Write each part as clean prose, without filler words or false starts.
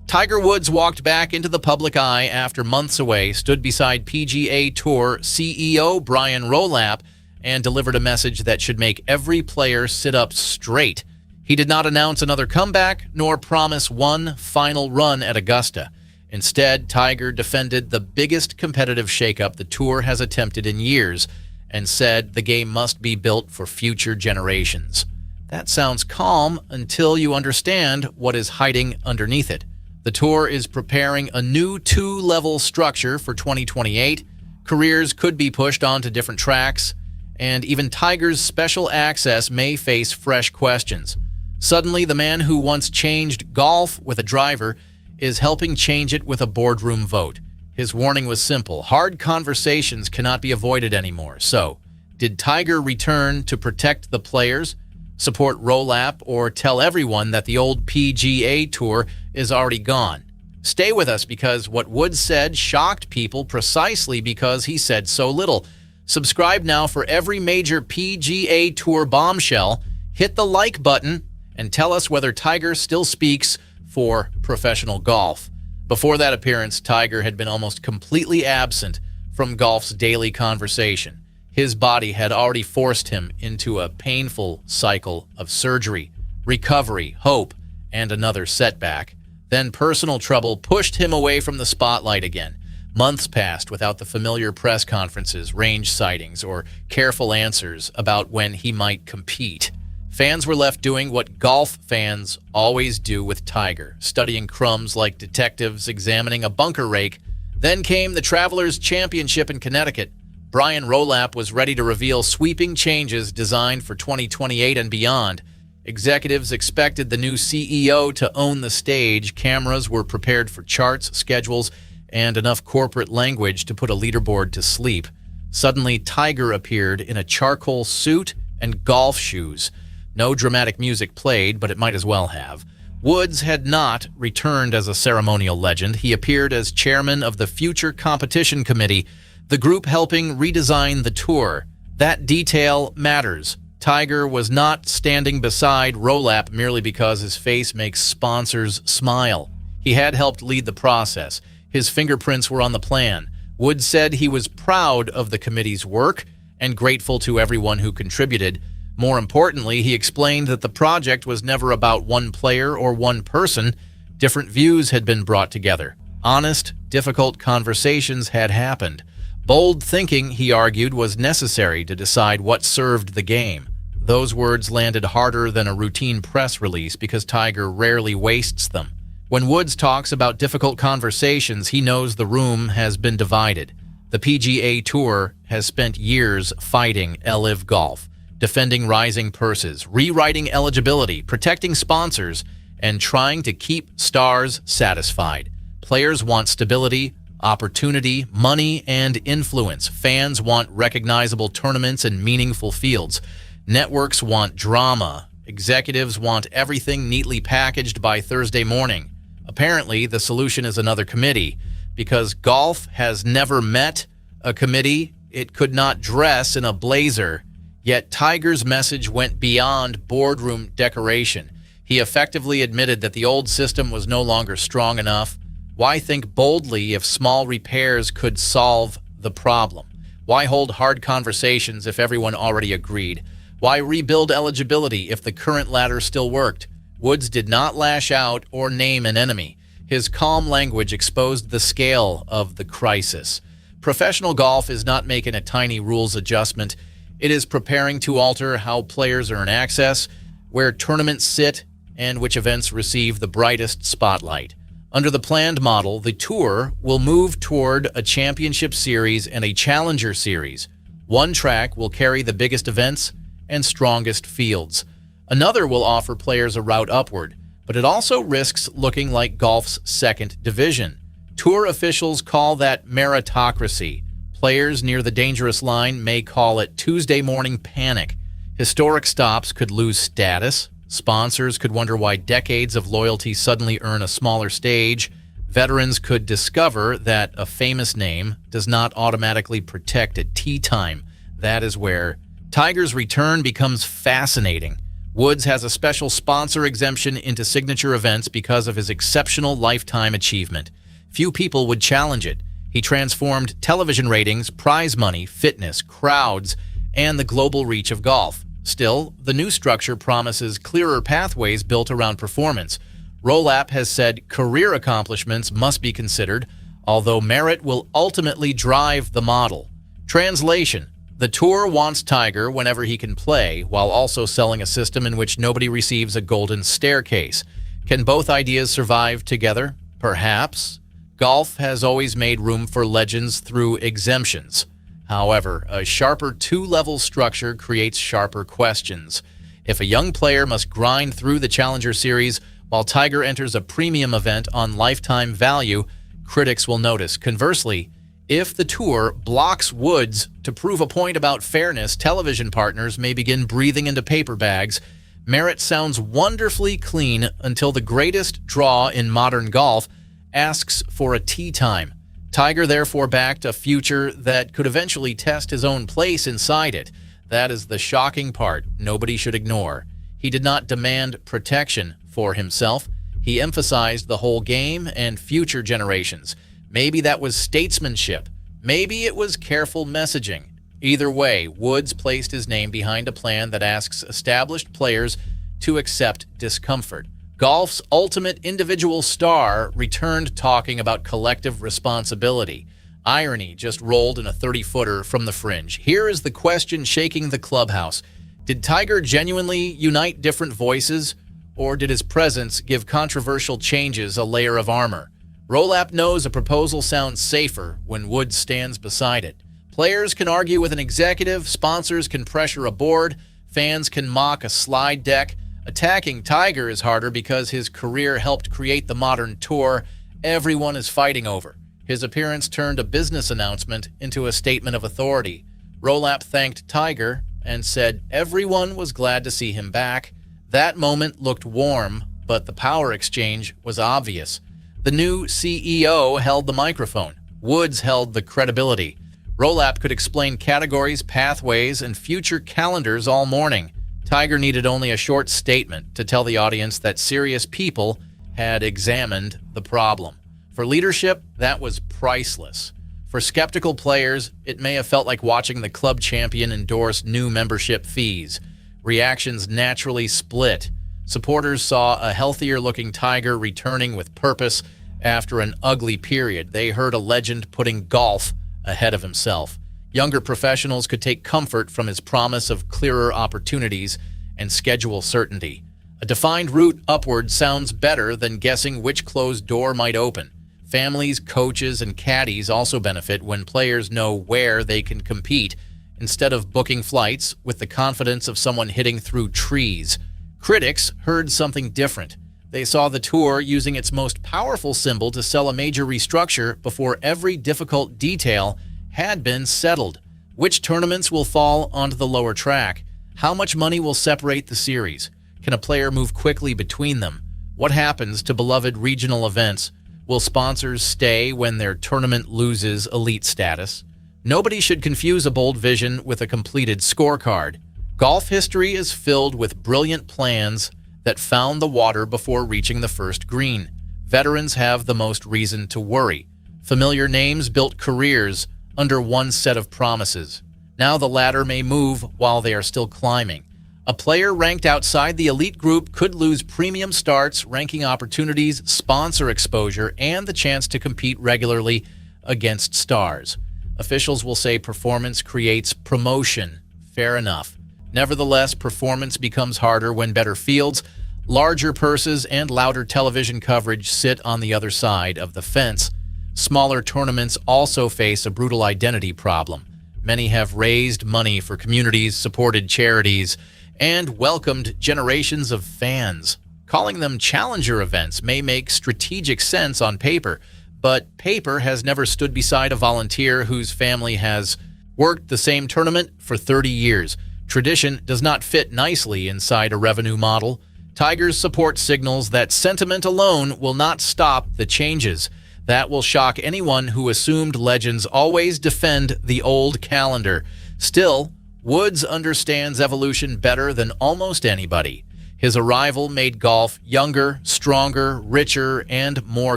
Tiger Woods walked back into the public eye after months away, stood beside PGA Tour CEO Brian Rowlap, and delivered a message that should make every player sit up straight. He did not announce another comeback, nor promise one final run at Augusta. Instead, Tiger defended the biggest competitive shakeup the Tour has attempted in years and said the game must be built for future generations. That sounds calm until you understand what is hiding underneath it. The Tour is preparing a new 2-level structure for 2028. Careers could be pushed onto different tracks, and even Tiger's special access may face fresh questions. Suddenly, the man who once changed golf with a driver is helping change it with a boardroom vote. His warning was simple: hard conversations cannot be avoided anymore. So, did Tiger return to protect the players, support Rowlap, or tell everyone that the old PGA Tour is already gone? Stay with us, because what Woods said shocked people precisely because he said so little. Subscribe now for every major PGA Tour bombshell. Hit the like button and tell us whether Tiger still speaks for professional golf. Before that appearance, Tiger had been almost completely absent from golf's daily conversation. His body had already forced him into a painful cycle of surgery, recovery, hope, and another setback. Then personal trouble pushed him away from the spotlight again. Months passed without the familiar press conferences, range sightings, or careful answers about when he might compete. Fans were left doing what golf fans always do with Tiger, studying crumbs like detectives examining a bunker rake. Then came the Travelers' Championship in Connecticut. Brian Rowlap was ready to reveal sweeping changes designed for 2028 and beyond. Executives expected the new CEO to own the stage. Cameras were prepared for charts, schedules, and enough corporate language to put a leaderboard to sleep. Suddenly, Tiger appeared in a charcoal suit and golf shoes. No dramatic music played, but it might as well have. Woods had not returned as a ceremonial legend. He appeared as chairman of the Future Competition Committee, the group helping redesign the tour. That detail matters. Tiger was not standing beside Rowlap merely because his face makes sponsors smile. He had helped lead the process. His fingerprints were on the plan. Woods said he was proud of the committee's work and grateful to everyone who contributed. More importantly, he explained that the project was never about one player or one person. Different views had been brought together. Honest, difficult conversations had happened. Bold thinking, he argued, was necessary to decide what served the game. Those words landed harder than a routine press release because Tiger rarely wastes them. When Woods talks about difficult conversations, he knows the room has been divided. The PGA Tour has spent years fighting LIV Golf, defending rising purses, rewriting eligibility, protecting sponsors, and trying to keep stars satisfied. Players want stability, opportunity, money, and influence. Fans want recognizable tournaments and meaningful fields. Networks want drama. Executives want everything neatly packaged by Thursday morning. Apparently, the solution is another committee. Because golf has never met a committee, it could not dress in a blazer. Yet Tiger's message went beyond boardroom decoration. He effectively admitted that the old system was no longer strong enough. Why think boldly if small repairs could solve the problem? Why hold hard conversations if everyone already agreed? Why rebuild eligibility if the current ladder still worked? Woods did not lash out or name an enemy. His calm language exposed the scale of the crisis. Professional golf is not making a tiny rules adjustment. It is preparing to alter how players earn access, where tournaments sit, and which events receive the brightest spotlight. Under the planned model, the Tour will move toward a championship series and a challenger series. One track will carry the biggest events and strongest fields. Another will offer players a route upward, but it also risks looking like golf's second division. Tour officials call that meritocracy. Players near the dangerous line may call it Tuesday morning panic. Historic stops could lose status. Sponsors could wonder why decades of loyalty suddenly earn a smaller stage. Veterans could discover that a famous name does not automatically protect at tee time. That is where Tiger's return becomes fascinating. Woods has a special sponsor exemption into signature events because of his exceptional lifetime achievement. Few people would challenge it. He transformed television ratings, prize money, fitness, crowds, and the global reach of golf. Still, the new structure promises clearer pathways built around performance. Rolap has said career accomplishments must be considered, although merit will ultimately drive the model. Translation: the tour wants Tiger whenever he can play, while also selling a system in which nobody receives a golden staircase. Can both ideas survive together? Perhaps. Golf has always made room for legends through exemptions. However, a sharper two-level structure creates sharper questions. If a young player must grind through the Challenger Series while Tiger enters a premium event on lifetime value, critics will notice. Conversely, if the tour blocks Woods to prove a point about fairness, television partners may begin breathing into paper bags. Merit sounds wonderfully clean until the greatest draw in modern golf asks for a tee time. Tiger therefore backed a future that could eventually test his own place inside it. That is the shocking part nobody should ignore. He did not demand protection for himself. He emphasized the whole game and future generations. Maybe that was statesmanship. Maybe it was careful messaging. Either way, Woods placed his name behind a plan that asks established players to accept discomfort. Golf's ultimate individual star returned talking about collective responsibility. Irony just rolled in a 30-footer from the fringe. Here is the question shaking the clubhouse. Did Tiger genuinely unite different voices, or did his presence give controversial changes a layer of armor? Rolap knows a proposal sounds safer when Woods stands beside it. Players can argue with an executive, sponsors can pressure a board, fans can mock a slide deck. Attacking Tiger is harder because his career helped create the modern tour everyone is fighting over. His appearance turned a business announcement into a statement of authority. Rolap thanked Tiger and said everyone was glad to see him back. That moment looked warm, but the power exchange was obvious. The new CEO held the microphone. Woods held the credibility. Rolap could explain categories, pathways, and future calendars all morning. Tiger needed only a short statement to tell the audience that serious people had examined the problem. For leadership, that was priceless. For skeptical players, it may have felt like watching the club champion endorse new membership fees. Reactions naturally split. Supporters saw a healthier-looking Tiger returning with purpose after an ugly period. They heard a legend putting golf ahead of himself. Younger professionals could take comfort from his promise of clearer opportunities and schedule certainty. A defined route upward sounds better than guessing which closed door might open. Families, coaches, and caddies also benefit when players know where they can compete instead of booking flights with the confidence of someone hitting through trees. Critics heard something different. They saw the tour using its most powerful symbol to sell a major restructure before every difficult detail had been settled. Which tournaments will fall onto the lower track? How much money will separate the series? Can a player move quickly between them? What happens to beloved regional events? Will sponsors stay when their tournament loses elite status? Nobody should confuse a bold vision with a completed scorecard. Golf history is filled with brilliant plans that found the water before reaching the first green. Veterans have the most reason to worry. Familiar names built careers under one set of promises. Now the ladder may move while they are still climbing. A player ranked outside the elite group could lose premium starts, ranking opportunities, sponsor exposure, and the chance to compete regularly against stars. Officials will say performance creates promotion. Fair enough. Nevertheless, performance becomes harder when better fields, larger purses, and louder television coverage sit on the other side of the fence. Smaller tournaments also face a brutal identity problem. Many have raised money for communities, supported charities, and welcomed generations of fans. Calling them challenger events may make strategic sense on paper, but paper has never stood beside a volunteer whose family has worked the same tournament for 30 years. Tradition does not fit nicely inside a revenue model. Tiger's support signals that sentiment alone will not stop the changes. That will shock anyone who assumed legends always defend the old calendar. Still, Woods understands evolution better than almost anybody. His arrival made golf younger, stronger, richer, and more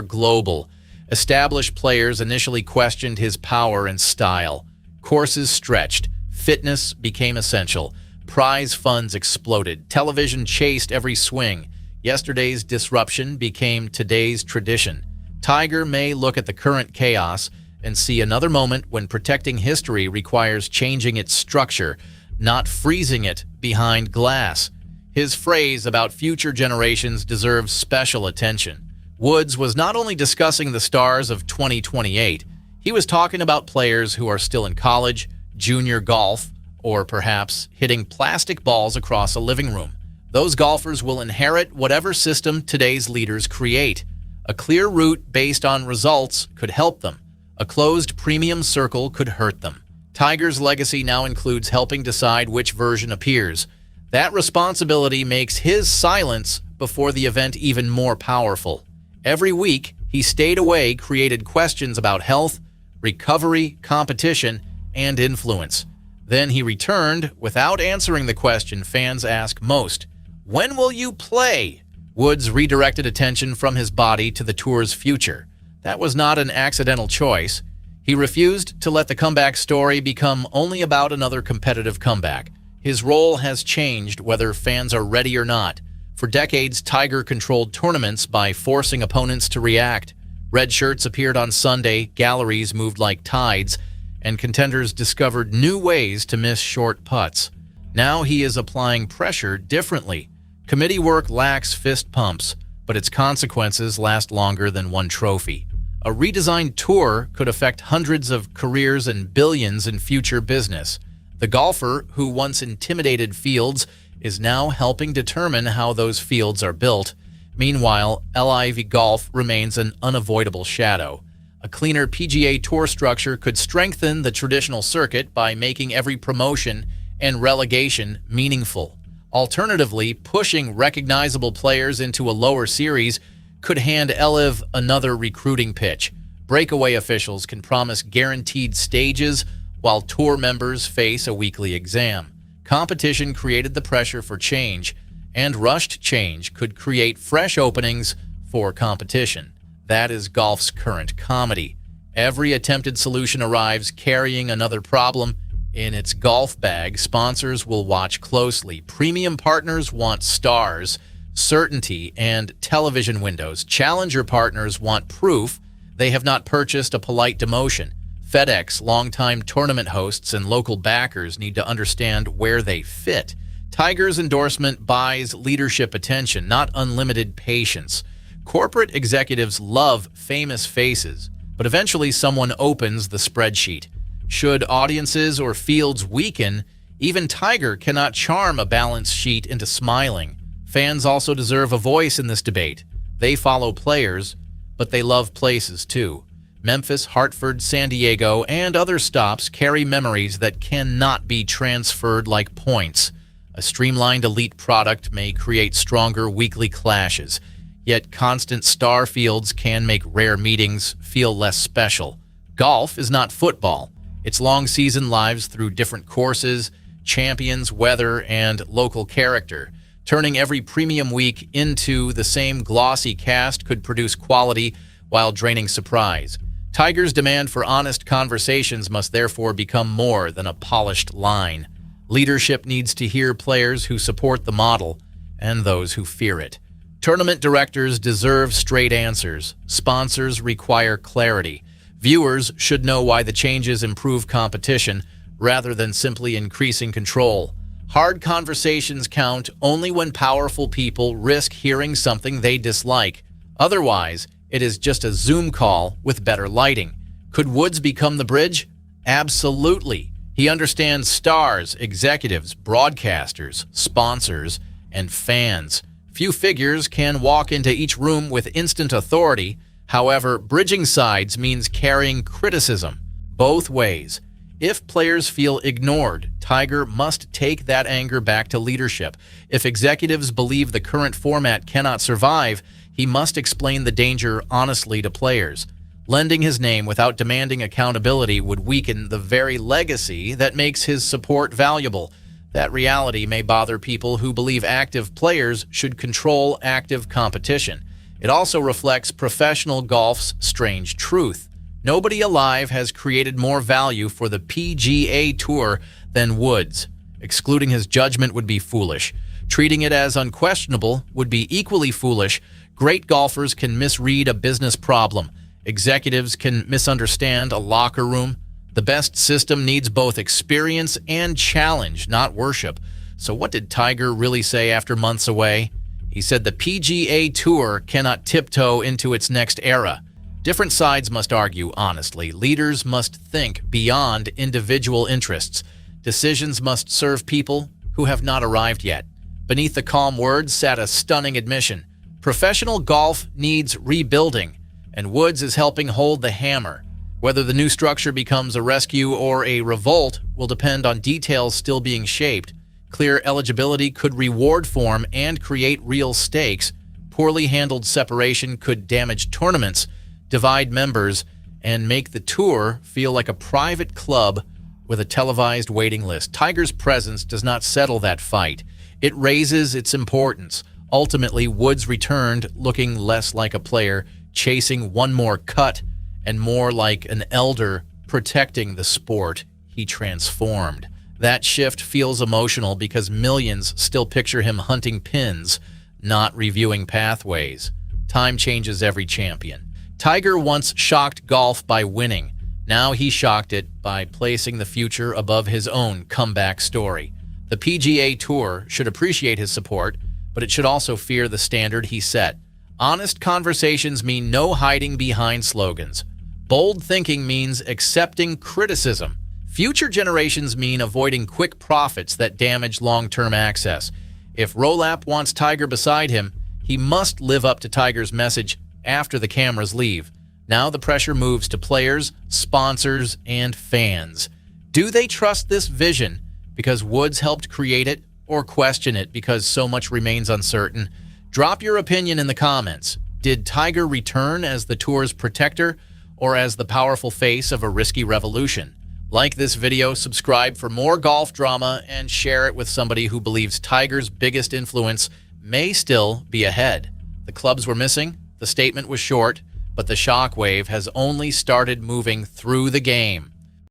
global. Established players initially questioned his power and style. Courses stretched. Fitness became essential. Prize funds exploded. Television chased every swing. Yesterday's disruption became today's tradition. Tiger may look at the current chaos and see another moment when protecting history requires changing its structure, not freezing it behind glass. His phrase about future generations deserves special attention. Woods was not only discussing the stars of 2028, he was talking about players who are still in college, junior golf, or perhaps hitting plastic balls across a living room. Those golfers will inherit whatever system today's leaders create. A clear route based on results could help them. A closed premium circle could hurt them. Tiger's legacy now includes helping decide which version appears. That responsibility makes his silence before the event even more powerful. Every week, he stayed away, created questions about health, recovery, competition, and influence. Then he returned without answering the question fans ask most: when will you play? Woods redirected attention from his body to the tour's future. That was not an accidental choice. He refused to let the comeback story become only about another competitive comeback. His role has changed whether fans are ready or not. For decades, Tiger controlled tournaments by forcing opponents to react. Red shirts appeared on Sunday, galleries moved like tides, and contenders discovered new ways to miss short putts. Now he is applying pressure differently. Committee work lacks fist pumps, but its consequences last longer than one trophy. A redesigned tour could affect hundreds of careers and billions in future business. The golfer who once intimidated fields is now helping determine how those fields are built. Meanwhile, LIV Golf remains an unavoidable shadow. A cleaner PGA Tour structure could strengthen the traditional circuit by making every promotion and relegation meaningful. Alternatively, pushing recognizable players into a lower series could hand LIV another recruiting pitch. Breakaway officials can promise guaranteed stages while tour members face a weekly exam. Competition created the pressure for change, and rushed change could create fresh openings for competition. That is golf's current comedy. Every attempted solution arrives carrying another problem in its golf bag. Sponsors will watch closely. Premium partners want stars, certainty, and television windows. Challenger partners want proof they have not purchased a polite demotion. FedEx, longtime tournament hosts, and local backers need to understand where they fit. Tiger's endorsement buys leadership attention, not unlimited patience. Corporate executives love famous faces, but eventually someone opens the spreadsheet. Should audiences or fields weaken, even Tiger cannot charm a balance sheet into smiling. Fans also deserve a voice in this debate. They follow players, but they love places too. Memphis, Hartford, San Diego, and other stops carry memories that cannot be transferred like points. A streamlined elite product may create stronger weekly clashes, yet constant star fields can make rare meetings feel less special. Golf is not football. Its long season lives through different courses, champions, weather, and local character. Turning every premium week into the same glossy cast could produce quality while draining surprise. Tiger's demand for honest conversations must therefore become more than a polished line. Leadership needs to hear players who support the model and those who fear it. Tournament directors deserve straight answers. Sponsors require clarity. Viewers should know why the changes improve competition rather than simply increasing control. Hard conversations count only when powerful people risk hearing something they dislike. Otherwise, it is just a Zoom call with better lighting. Could Woods become the bridge? Absolutely. He understands stars, executives, broadcasters, sponsors, and fans. Few figures can walk into each room with instant authority. However, bridging sides means carrying criticism both ways. If players feel ignored, Tiger must take that anger back to leadership. If executives believe the current format cannot survive, he must explain the danger honestly to players. Lending his name without demanding accountability would weaken the very legacy that makes his support valuable. That reality may bother people who believe active players should control active competition. It also reflects professional golf's strange truth. Nobody alive has created more value for the PGA Tour than Woods. Excluding his judgment would be foolish. Treating it as unquestionable would be equally foolish. Great golfers can misread a business problem. Executives can misunderstand a locker room. The best system needs both experience and challenge, not worship. So what did Tiger really say after months away? He said the PGA Tour cannot tiptoe into its next era. Different sides must argue honestly. Leaders must think beyond individual interests. Decisions must serve people who have not arrived yet. Beneath the calm words sat a stunning admission. Professional golf needs rebuilding, and Woods is helping hold the hammer. Whether the new structure becomes a rescue or a revolt will depend on details still being shaped. Clear eligibility could reward form and create real stakes. Poorly handled separation could damage tournaments, divide members, and make the tour feel like a private club with a televised waiting list. Tiger's presence does not settle that fight. It raises its importance. Ultimately, Woods returned looking less like a player, chasing one more cut, and more like an elder protecting the sport he transformed. That shift feels emotional because millions still picture him hunting pins, not reviewing pathways. Time changes every champion. Tiger once shocked golf by winning. Now he shocked it by placing the future above his own comeback story. The PGA Tour should appreciate his support, but it should also fear the standard he set. Honest conversations mean no hiding behind slogans. Bold thinking means accepting criticism. Future generations mean avoiding quick profits that damage long-term access. If Rolap wants Tiger beside him, he must live up to Tiger's message after the cameras leave. Now the pressure moves to players, sponsors, and fans. Do they trust this vision because Woods helped create it, or question it because so much remains uncertain? Drop your opinion in the comments. Did Tiger return as the tour's protector or as the powerful face of a risky revolution? Like this video, subscribe for more golf drama, and share it with somebody who believes Tiger's biggest influence may still be ahead. The clubs were missing, the statement was short, but the shockwave has only started moving through the game.